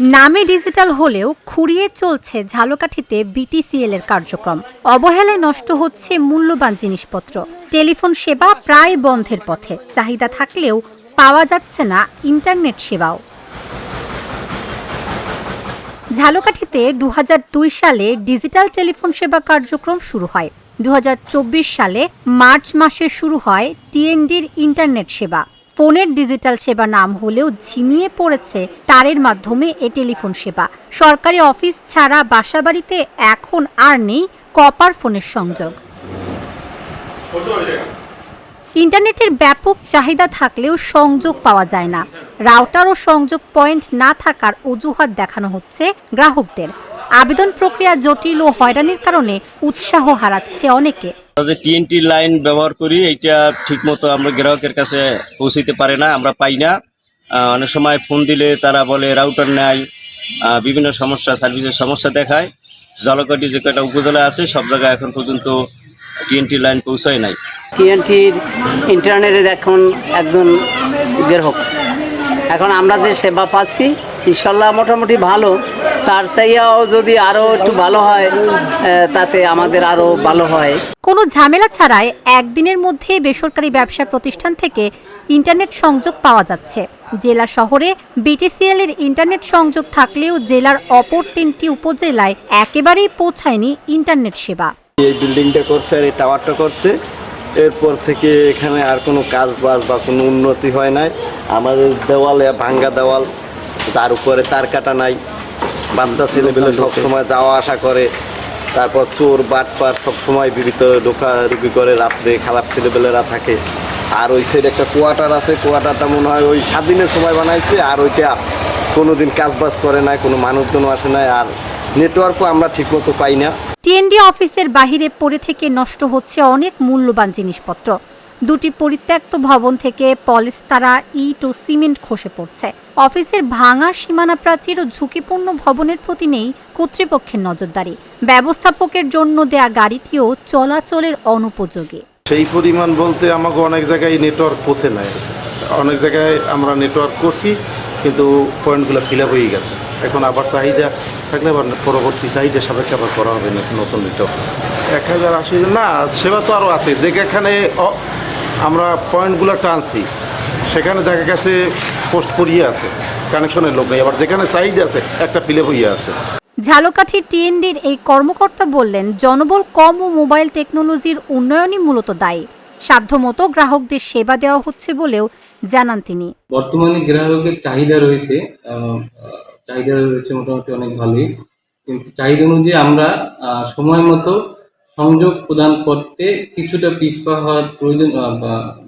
নামে ডিজিটাল হলেও খুঁড়িয়ে চলছে ঝালকাঠিতে বিটিসিএল এর কার্যক্রম। অবহেলায় নষ্ট হচ্ছে মূল্যবান জিনিসপত্র। টেলিফোন সেবা প্রায় বন্ধের পথে। চাহিদা থাকলেও পাওয়া যাচ্ছে না ইন্টারনেট সেবাও। ঝালকাঠিতে 2002 সালে ডিজিটাল টেলিফোন সেবা কার্যক্রম শুরু হয়। 2024 সালে মার্চ মাসে শুরু হয় টিএনডির ইন্টারনেট সেবা। ফোনের ডিজিটাল সেবা নাম হলেও ঝিমিয়ে পড়েছে তারের মাধ্যমে এ টেলিফোন সেবা। সরকারি অফিস ছাড়া বাসাবাড়িতে এখন আর নেই কপার ফোনের সংযোগ। ইন্টারনেটের ব্যাপক চাহিদা থাকলেও সংযোগ পাওয়া যায় না। রাউটার ও সংযোগ পয়েন্ট না থাকার অজুহাত দেখানো হচ্ছে গ্রাহকদের। আবেদন প্রক্রিয়া জটিল ও হয়রানির কারণে উৎসাহ হারাচ্ছে অনেকে। যে টিএনটি লাইন ব্যবহার করি, এইটা ঠিকমতো আমরা গ্রাহকের কাছে পৌঁছাইতে পারে না, আমরা পাই না। অনেক সময় ফোন দিলে তারা বলে রাউটার নেয়, বিভিন্ন সমস্যা, সার্ভিসের সমস্যা দেখায়। ঝালকাঠি যে কয়টা উপজেলা আছে সব জায়গায় এখন পর্যন্ত টিএনটি লাইন পৌঁছায় নাই। টিএনটির ইন্টারনেটের এখন একজন গ্রাহক, এখন আমরা যে সেবা পাচ্ছি ইনশাল্লাহ মোটামুটি ভালো। তার চাইয়াও যদি আরও একটু ভালো হয় তাতে আমাদের আরও ভালো হয়। কোনো ঝামেলা ছাড়াই একদিনের মধ্যে বেসরকারি ব্যবসা প্রতিষ্ঠান থেকে ইন্টারনেট সংযোগ পাওয়া যাচ্ছে। জেলা শহরে বিটিসিএল এর ইন্টারনেট সংযোগ থাকলেও জেলার অপর 3টি উপজেলায় একেবারেই পৌঁছায়নি ইন্টারনেট সেবা। এই বিল্ডিংটা করছে আর এই টাওয়ারটা করছে, এরপর থেকে এখানে আর কোনো কাজ বাজ বা কোনো উন্নতি হয় নাই। আমাদের দেওয়ালে ভাঙ্গা দেওয়াল, তার উপরে তার কাটা নাই। বাচ্চা ছেলেপেলে সবসময় যাওয়া আসা করে, তারপর চোর বাটপার সবসময় ভিতরে ঢোকাঢুকি করে, রাত্রে খারাপ ছেলেপেলেরা থাকে। আর ওই সাইডে একটা কোয়ার্টার আছে, কোয়ার্টারটা মনে হয় ওই 7 দিনের সময় বানাইছে, আর ওইটা কোনোদিন কাজবাজ করে নাই, কোনো মানুষজন আসে নাই, আর নেটওয়ার্কও আমরা ঠিকমতো পাই না। টিএনডি অফিসের বাহিরে পড়ে থেকে নষ্ট হচ্ছে অনেক মূল্যবান জিনিসপত্র। 2টি পরিত্যক্ত ভবন থেকে পলিস্তারা, ইট ও সিমেন্ট খসে পড়ছে। অফিসের ভাঙা সীমানা প্রাচীর ও ঝুঁকিপূর্ণ ভবনের প্রতি নেই কর্তৃপক্ষের নজরদারি। ব্যবস্থাপকের জন্য দেয়া গাড়িটিও চলাচলের অনুপযোগী। সেই পরিমাণ বলতে আমাকে অনেক জায়গায় নেটওয়ার্ক পৌঁছে নাই, অনেক জায়গায় আমরা নেটওয়ার্ক করছি কিন্তু পয়েন্টগুলো ফিল আপ হয়ে গেছে। এখন আবার চাহিদা থাকলে আবার পরবর্তী চাহিদা সাপেক্ষে আবার করা হবে নতুন নেটওয়ার্ক। 1080 না, সেবা তো আরও আছে। যেখানে আমরা পয়েন্টগুলো টানছি সেখানে দেখা গেছে পোস্ট করিয়ে আছে, কানেকশনের লোক নেই। আবার যেখানে চাহিদা আছে একটা ফিল আপ হয়ে আছে। ঝালকাঠি টিএনডির এই কর্মকর্তা বললেন, জনবল কম ও মোবাইল টেকনোলজির উন্নয়নই মূলত দায়ী। সাধ্যমতো গ্রাহকদের সেবা দেওয়া হচ্ছে বলেও জানান তিনি। বর্তমানে গ্রাহকের চাহিদা রয়েছে মোটামুটি অনেক ভালোই, কিন্তু চাহিদা অনুযায়ী আমরা সময় মতো সংযোগ প্রদান করতে কিছুটা পিছপা হওয়ার প্রয়োজন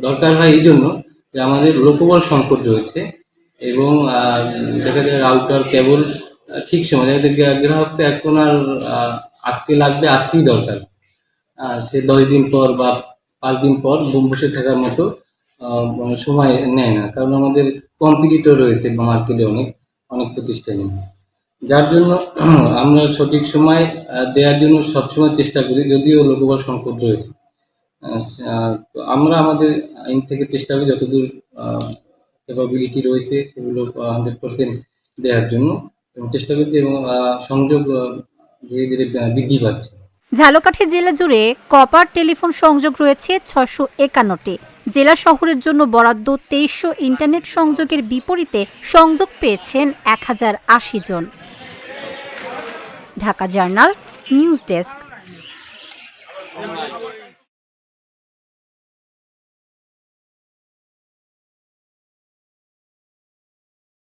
দরকার হয়। এই জন্য যে আমাদের লোকবল সংকট রয়েছে এবং দেখা যায় রাউটার কেবল ঠিক সময় গ্রাহক তো এখন আর আজকে লাগবে আজকেই দরকার, সে 10 দিন পর বা 5 দিন পর বসে থাকার মতো সময় নেয় না, কারণ আমাদের কম্পিটিটর রয়েছে মার্কেটে অনেক প্রতিষ্ঠানে। যার জন্য আমরা সঠিক সময় দেওয়ার জন্য সবসময় চেষ্টা করি, যদিও লোকবল সংকট রয়েছে। তো আমরা আমাদের আইন থেকে চেষ্টা করি যতদূর ক্যাপাবিলিটি রয়েছে সেগুলো 100% দেওয়ার জন্য চেষ্টা করছি এবং সংযোগ ধীরে ধীরে বৃদ্ধি পাচ্ছে। ঝালকাঠি জেলা জুড়ে কপার টেলিফোন সংযোগ রয়েছে 651টি। জেলা শহরের জন্য বরাদ্দ 2300 ইন্টারনেট সংযোগের বিপরীতে সংযোগ পেয়েছেন 1080 জন। Dhaka Journal news desk.